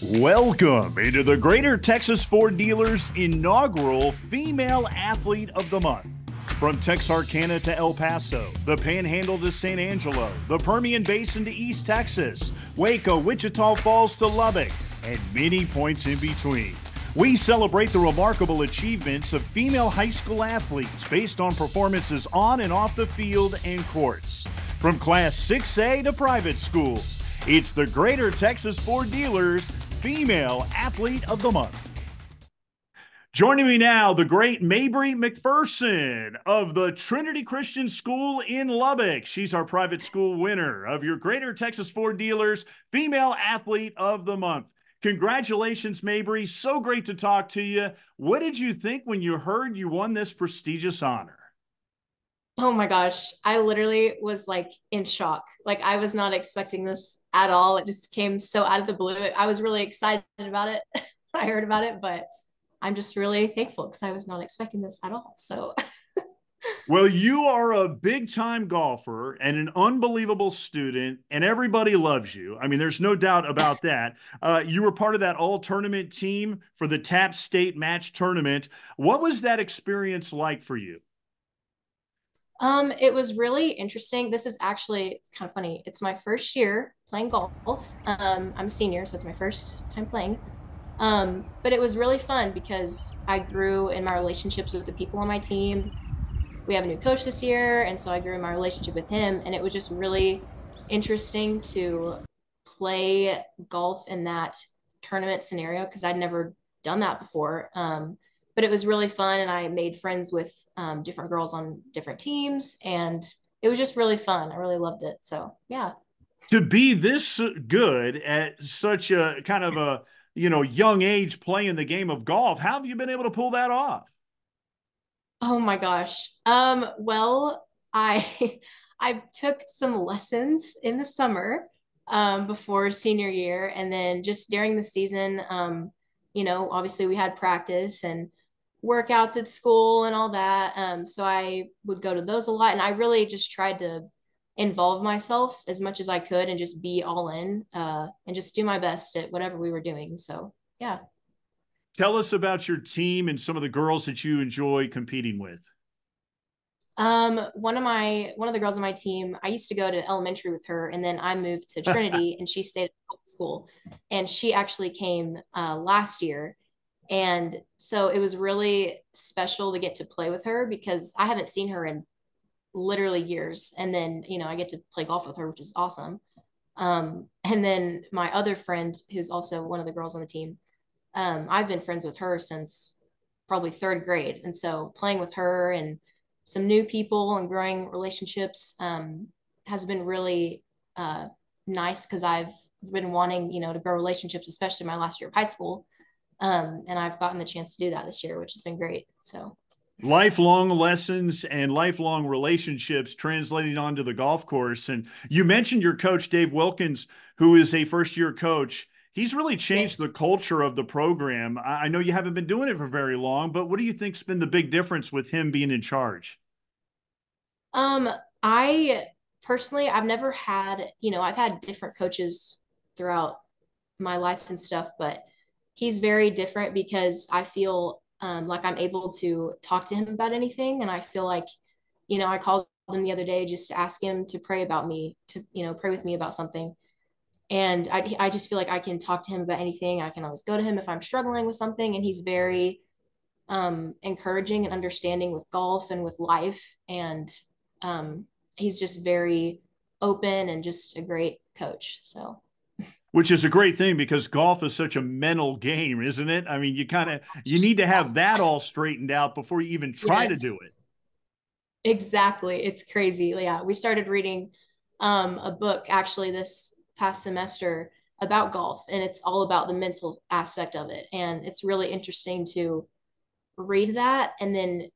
Welcome into the Greater Texas Ford Dealers inaugural Female Athlete of the Month. From Texarkana to El Paso, the Panhandle to San Angelo, the Permian Basin to East Texas, Waco, Wichita Falls to Lubbock, and many points in between. We celebrate the remarkable achievements of female high school athletes based on performances on and off the field and courts. From Class 6A to private schools, it's the Greater Texas Ford Dealers Female Athlete of the Month. Joining me now, the great Mabry McPherson of the Trinity Christian School in Lubbock. She's our private school winner of your Greater Texas Ford Dealers Female Athlete of the Month. Congratulations, Mabry. So great to talk to you. What did you think when you heard you won this prestigious honor? Oh my gosh, I literally was like in shock. Like I was not expecting this at all. It just came so out of the blue. I was really excited about it. I heard about it, but I'm just really thankful because I was not expecting this at all. So Well, you are a big time golfer and an unbelievable student, and everybody loves you. I mean, there's no doubt about that. You were part of that all tournament team for the TAP State Match Tournament. What was that experience like for you? it was really interesting. This is actually it's kind of funny. It's my first year playing golf. I'm a senior, so it's my first time playing. But it was really fun because I grew in my relationships with the people on my team. We have a new coach this year, and so I grew in my relationship with him, and it was just really interesting to play golf in that tournament scenario because I'd never done that before. But it was really fun, and I made friends with different girls on different teams, and it was just really fun. I really loved it. So yeah. To be this good at such a kind of a young age playing the game of golf, how have you been able to pull that off? Oh my gosh. Well, I I took some lessons in the summer before senior year, and then just during the season, obviously we had practice and workouts at school and all that. So I would go to those a lot, and I really just tried to involve myself as much as I could and just be all in and just do my best at whatever we were doing. So yeah. Tell us about your team and some of the girls that you enjoy competing with. One of the girls on my team, I used to go to elementary with her, and then I moved to Trinity, and she stayed at school, and she actually came last year, and so it was really special to get to play with her because I haven't seen her in literally years, and then I get to play golf with her, which is awesome. And then my other friend, who's also one of the girls on the team, I've been friends with her since probably third grade. And so playing with her and some new people and growing relationships has been really nice because I've been wanting, to grow relationships, especially my last year of high school. And I've gotten the chance to do that this year, which has been great. So, Lifelong lessons and lifelong relationships translating onto the golf course. And you mentioned your coach, Dave Wilkins, who is a first year coach. He's really changed yes. the culture of the program. I know you haven't been doing it for very long, but what do you think's been the big difference with him being in charge? Um, I personally, I've never had, I've had different coaches throughout my life and stuff, but he's very different because I feel like I'm able to talk to him about anything. And I feel like, I called him the other day just to ask him to pray about me, to, pray with me about something. And I just feel like I can talk to him about anything. I can always go to him if I'm struggling with something. And he's very encouraging and understanding with golf and with life. And um, he's just very open and just a great coach. So, Which is a great thing because golf is such a mental game, isn't it? I mean, you need to have that all straightened out before you even try to do it. yes, exactly. It's crazy. Yeah. We started reading a book actually this past semester about golf, and it's all about the mental aspect of it. And it's really interesting to read that and then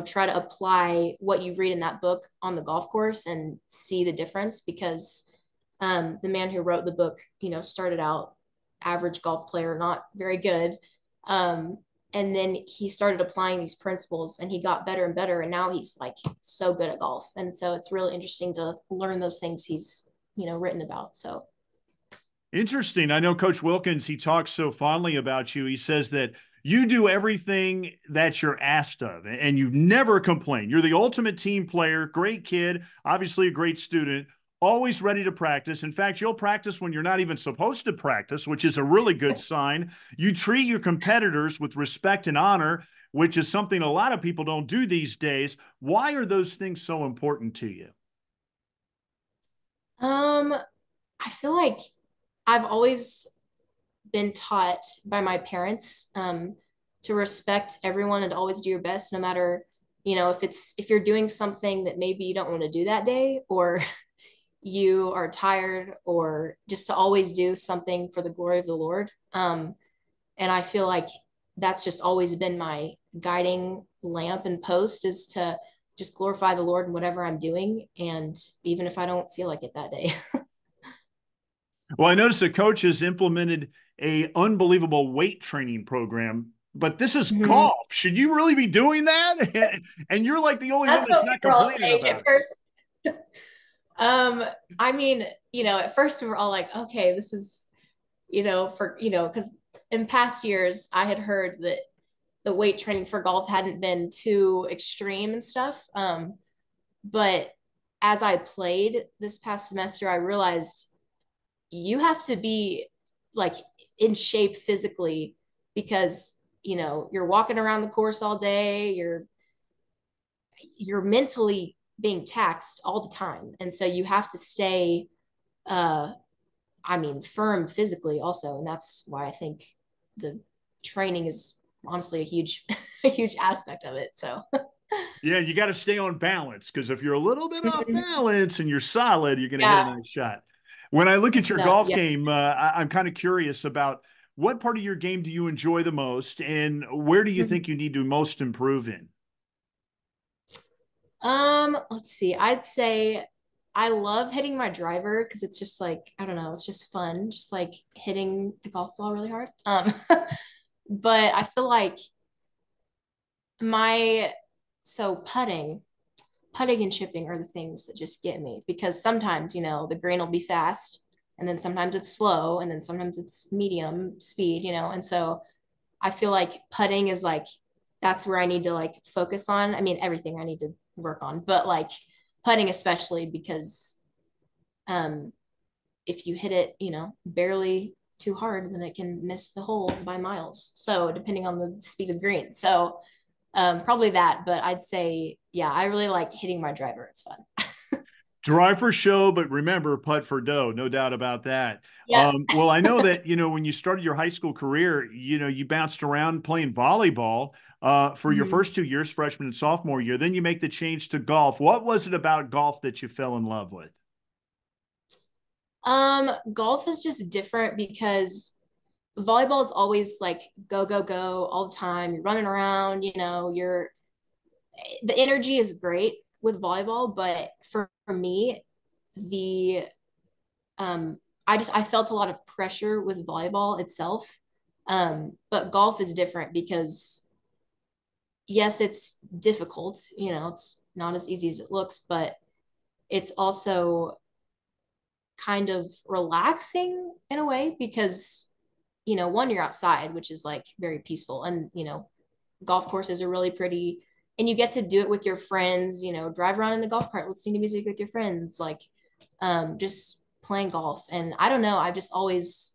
try to apply what you read in that book on the golf course and see the difference because the man who wrote the book started out average golf player, not very good, um, and then he started applying these principles and he got better and better, and now he's like so good at golf. And so it's really interesting to learn those things he's written about. So Interesting. I know Coach Wilkins, he talks so fondly about you. He says that you do everything that you're asked of and you never complain. You're the ultimate team player, great kid, obviously a great student, always ready to practice. In fact, you'll practice when you're not even supposed to practice, which is a really good sign. You treat your competitors with respect and honor, which is something a lot of people don't do these days. Why are those things so important to you? Um, I feel like I've always been taught by my parents to respect everyone and always do your best, no matter, if you're doing something that maybe you don't want to do that day, or you are tired, or just to always do something for the glory of the Lord. And I feel like that's just always been my guiding lamp and post, is to just glorify the Lord in whatever I'm doing. And even if I don't feel like it that day. Well, I noticed the coach has implemented a unbelievable weight training program, but this is Mhm. golf. Should you really be doing that? And you're like the only one That's that's what not people are all complaining saying about at it. first. Um, I mean, at first we were all like, okay, this is, because in past years I had heard that the weight training for golf hadn't been too extreme and stuff. But as I played this past semester, I realized you have to be like in shape physically, because you're walking around the course all day, you're mentally being taxed all the time, and so you have to stay uh firm physically also. And that's why I think the training is honestly a huge a huge aspect of it. So Yeah, you got to stay on balance because if you're a little bit off balance and you're solid, you're going to hit a yeah, nice shot. When I look at mess your it up. golf Yeah. game, I'm kind of curious about what part of your game do you enjoy the most and where do you think you need to most improve in? Let's see. I'd say I love hitting my driver because it's just like, I don't know, it's just fun, just like hitting the golf ball really hard. But I feel like my so putting and chipping are the things that just get me, because sometimes, the green will be fast, and then sometimes it's slow, and then sometimes it's medium speed, and so I feel like putting is like, that's where I need to like focus on. I mean, everything I need to work on, but like putting especially, because um if you hit it, barely too hard, then it can miss the hole by miles. So depending on the speed of the green. So probably that, but I'd say, yeah, I really like hitting my driver. It's fun. Drive for show, but remember, putt for dough. No doubt about that. Yeah. Well, I know that, when you started your high school career, you bounced around playing volleyball for your Mhm. first 2 years, freshman and sophomore year. Then you make the change to golf. What was it about golf that you fell in love with? Golf is just different because volleyball is always like go, go, go all the time. You're running around, the energy is great with volleyball, but for me, the um I felt a lot of pressure with volleyball itself. But golf is different because yes, it's difficult, it's not as easy as it looks, but it's also kind of relaxing in a way, because one, you're outside, which is like very peaceful, and golf courses are really pretty, and you get to do it with your friends, drive around in the golf cart listening to music with your friends, like just playing golf. And I don't know, I've just always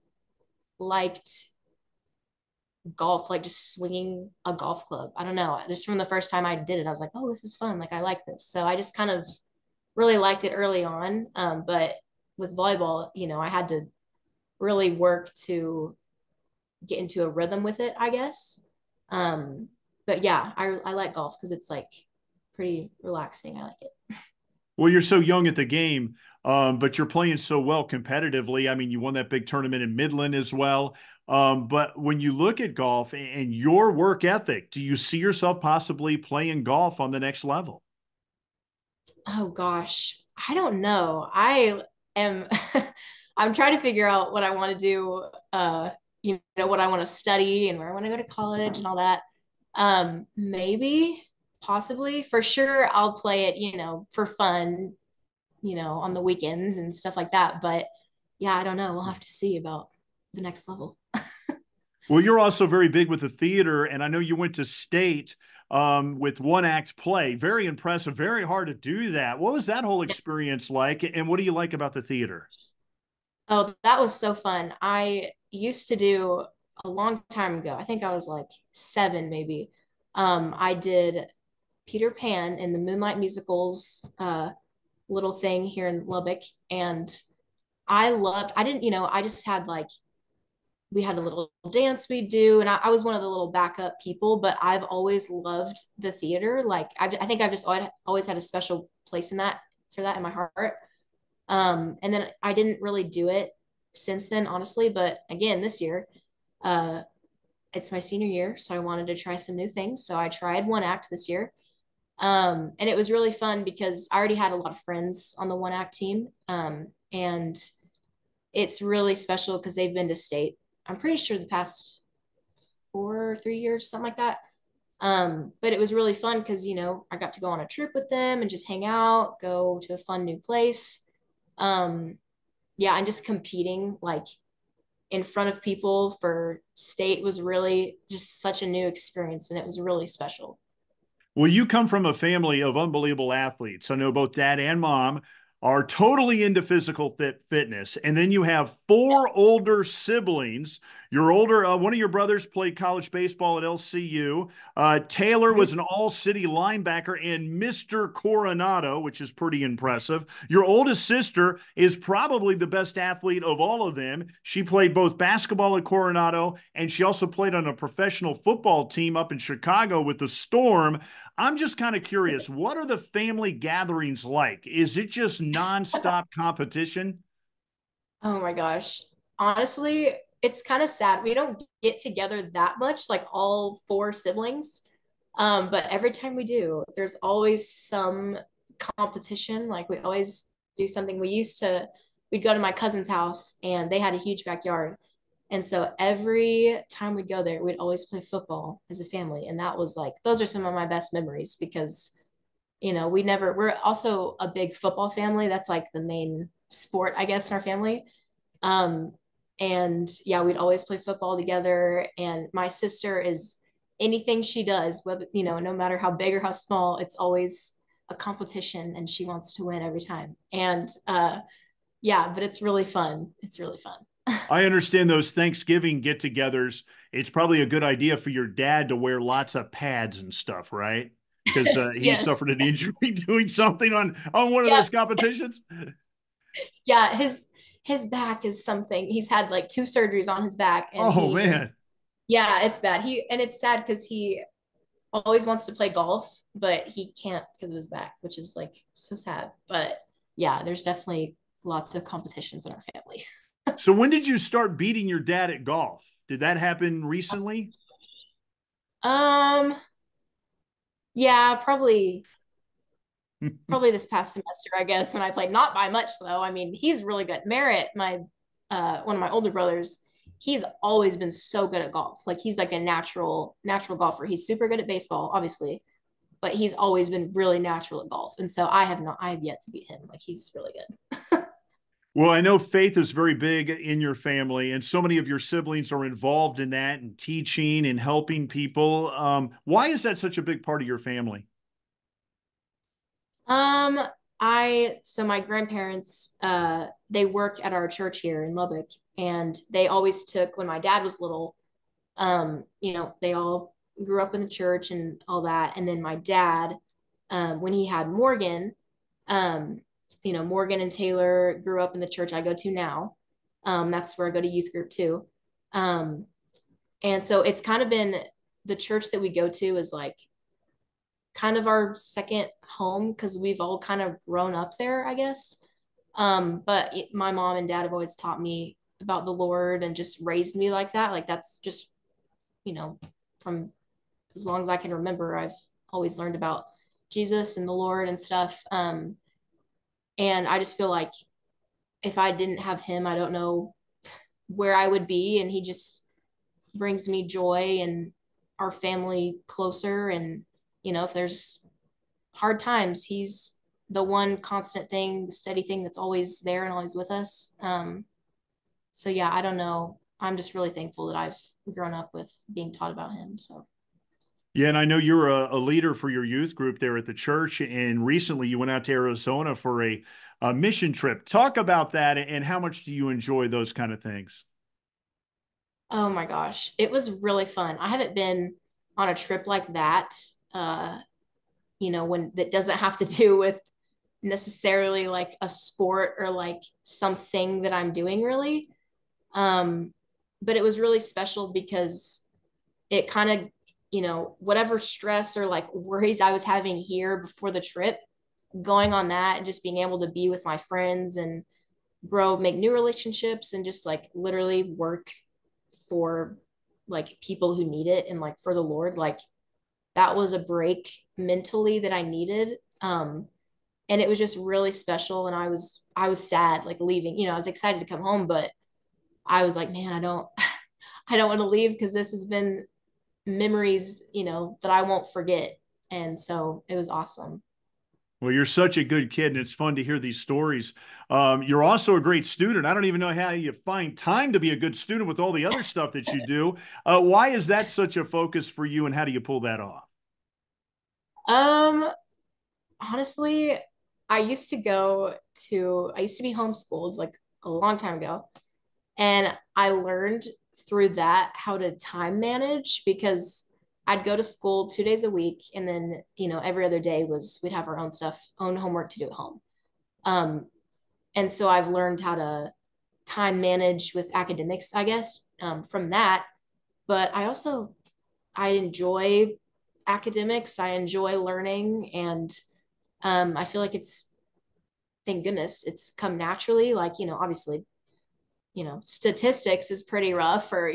liked golf, like just swinging a golf club. I don't know, just from the first time I did it, I was like, oh, this is fun, like I like this. So I just kind of really liked it early on. But with volleyball, I had to really work to get into a rhythm with it, I guess. Um, but yeah, I like golf because it's like pretty relaxing. I like it. Well, you're so young at the game, but you're playing so well competitively. I mean, you won that big tournament in Midland as well. But when you look at golf and your work ethic, do you see yourself possibly playing golf on the next level? Oh gosh, I don't know. I am I'm trying to figure out what I want to do, what I want to study and where I want to go to college and all that. Maybe, possibly, for sure I'll play it, for fun, on the weekends and stuff like that. But yeah, I don't know. We'll have to see about the next level. Well, you're also very big with the theater, and I know you went to state with one act play. Very impressive, very hard to do that. What was that whole experience like, and what do you like about the theater? Oh, that was so fun. I used to do a long time ago. I think I was like 7 maybe. I did Peter Pan in the Moonlight Musicals little thing here in Lubbock. And I didn't, I just had like, we had a little dance we do. And I was one of the little backup people, but I've always loved the theater. Like, I think I've just always had a special place in that, for that in my heart. And then I didn't really do it since then, honestly. But again, this year, uh, it's my senior year. So I wanted to try some new things. So I tried one act this year. And it was really fun because I already had a lot of friends on the one act team. And it's really special because they've been to state. I'm pretty sure the past 4 or 3 years, something like that. But it was really fun because, I got to go on a trip with them and just hang out, go to a fun new place. Um, yeah, and just competing like in front of people for state was really just such a new experience and it was really special. Well, you come from a family of unbelievable athletes. I know both dad and mom are totally into physical fitness. And then you have four older siblings. Your older, one of your brothers played college baseball at LCU. Taylor was an all city linebacker and Mr. Coronado, which is pretty impressive. Your oldest sister is probably the best athlete of all of them. She played both basketball at Coronado and she also played on a professional football team up in Chicago with the Storm. I'm just kind of curious, what are the family gatherings like? Is it just nonstop competition? Oh my gosh. Honestly, it's kind of sad. We don't get together that much, like all four siblings. But every time we do, there's always some competition. Like we always do something. We'd go to my cousin's house and they had a huge backyard. And so every time we'd go there, we'd always play football as a family. And that was like, those are some of my best memories because, we're also a big football family. That's like the main sport, I guess, in our family. Um, and yeah, we'd always play football together. And my sister is anything she does, whether, no matter how big or how small, it's always a competition and she wants to win every time. And yeah, but it's really fun. It's really fun. I understand those Thanksgiving get togethers. It's probably a good idea for your dad to wear lots of pads and stuff, right? Because he Yes. suffered an injury doing something on one of Yeah. those competitions. Yeah. His back is something. He's had like 2 surgeries on his back and Oh, man. yeah, it's bad. And it's sad because he always wants to play golf, but he can't because of his back, which is like so sad. But yeah, there's definitely lots of competitions in our family. So when did you start beating your dad at golf? Did that happen recently? Um, yeah, probably this past semester, I guess, when I played. Not by much though. I mean, he's really good. Merritt, my one of my older brothers, he's always been so good at golf. Like he's like a natural golfer. He's super good at baseball, obviously, but he's always been really natural at golf. And so I have yet to beat him. Like he's really good. Well, I know faith is very big in your family, and so many of your siblings are involved in that and teaching and helping people. Why is that such a big part of your family? Um, so my grandparents, they work at our church here in Lubbock, and they always took when my dad was little. They all grew up in the church and all that, and then my dad, when he had Morgan, um, Morgan and Taylor grew up in the church I go to now. That's where I go to youth group too. Um, and so it's kind of been the church that we go to is like kind of our second home because we've all kind of grown up there, I guess. My mom and dad have always taught me about the Lord and just raised me like that. Like that's just, you know, from as long as I can remember, I've always learned about Jesus and the Lord and stuff. And I just feel like if I didn't have him, I don't know where I would be. And he just brings me joy and our family closer. And, if there's hard times, he's the one constant thing, the steady thing that's always there and always with us. So yeah, I don't know. I'm just really thankful that I've grown up with being taught about him. So Yeah, and I know you're a leader for your youth group there at the church, and recently you went out to Arizona for a mission trip. Talk about that, and how much do you enjoy those kind of things? oh my gosh, it was really fun. I haven't been on a trip like that, uh, when that doesn't have to do with necessarily like a sport or like something that I'm doing really. Um, but it was really special because it kind of, whatever stress or like worries I was having here before the trip, going on that and just being able to be with my friends and grow, make new relationships and just like literally work for like people who need it and like for the Lord, like that was a break mentally that I needed. And it was just really special. And I was sad, like leaving, I was excited to come home, but I was like, man, I don't, I don't want to leave because this has been memories, that I won't forget. And so it was awesome. Well, you're such a good kid, and it's fun to hear these stories. You're also a great student. I don't even know how you find time to be a good student with all the other stuff that you do. Why is that such a focus for you, and how do you pull that off? Um, Honestly, I used to be homeschooled like a long time ago. And I learned through that how to time manage because I'd go to school 2 days a week. And then, every other day we'd have our own stuff, own homework to do at home. Um, and so I've learned how to time manage with academics, I guess, from that. But I enjoy academics. I enjoy learning. And I feel like thank goodness, it's come naturally. Like, obviously, statistics is pretty rough or,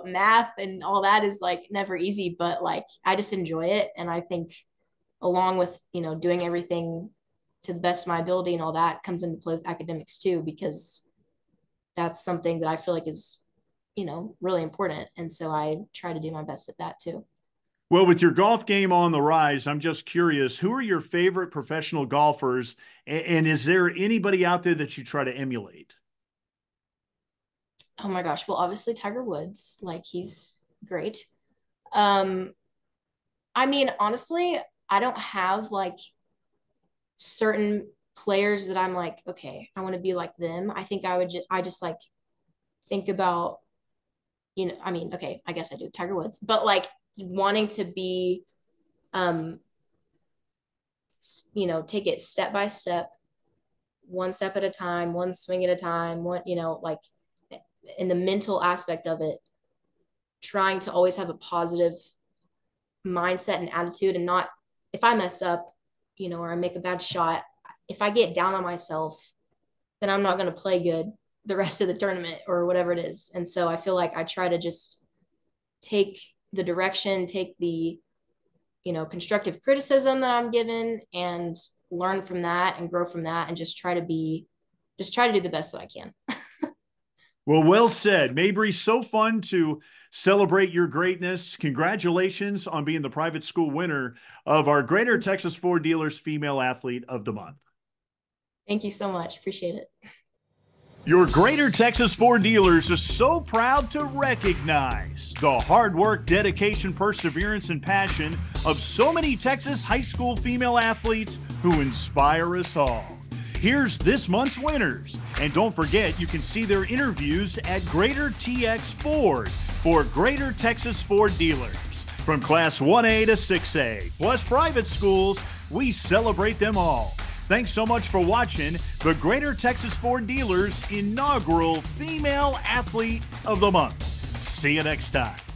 math and all that is like never easy, but like I just enjoy it. And I think along with, doing everything to the best of my ability and all that comes into play with academics too, because that's something that I feel like is, really important. And so I try to do my best at that too. Well, with your golf game on the rise, I'm just curious, who are your favorite professional golfers? And is there anybody out there that you try to emulate? Oh my gosh. Well, obviously Tiger Woods, like he's great. Um, I mean, honestly, I don't have like certain players that I'm like, okay, I want to be like them. I think I just like think about, I mean, okay, I guess I do Tiger Woods, but like wanting to be, um, take it step by step, one step at a time, one swing at a time, like in the mental aspect of it, trying to always have a positive mindset and attitude and not, if I mess up, or I make a bad shot, if I get down on myself, then I'm not going to play good the rest of the tournament or whatever it is. And so I feel like I try to just take the direction, take the, constructive criticism that I'm given and learn from that and grow from that and just try to do the best that I can. Well, well said. Mabry, so fun to celebrate your greatness. Congratulations on being the private school winner of our Greater Texas Ford Dealers Female Athlete of the Month. Thank you so much. Appreciate it. Your Greater Texas Ford Dealers is so proud to recognize the hard work, dedication, perseverance, and passion of so many Texas high school female athletes who inspire us all. Here's this month's winners. And don't forget, you can see their interviews at Greater TX Ford for Greater Texas Ford Dealers. From Class 1A to 6A, plus private schools, we celebrate them all. Thanks so much for watching the Greater Texas Ford Dealers inaugural Female Athlete of the Month. See you next time.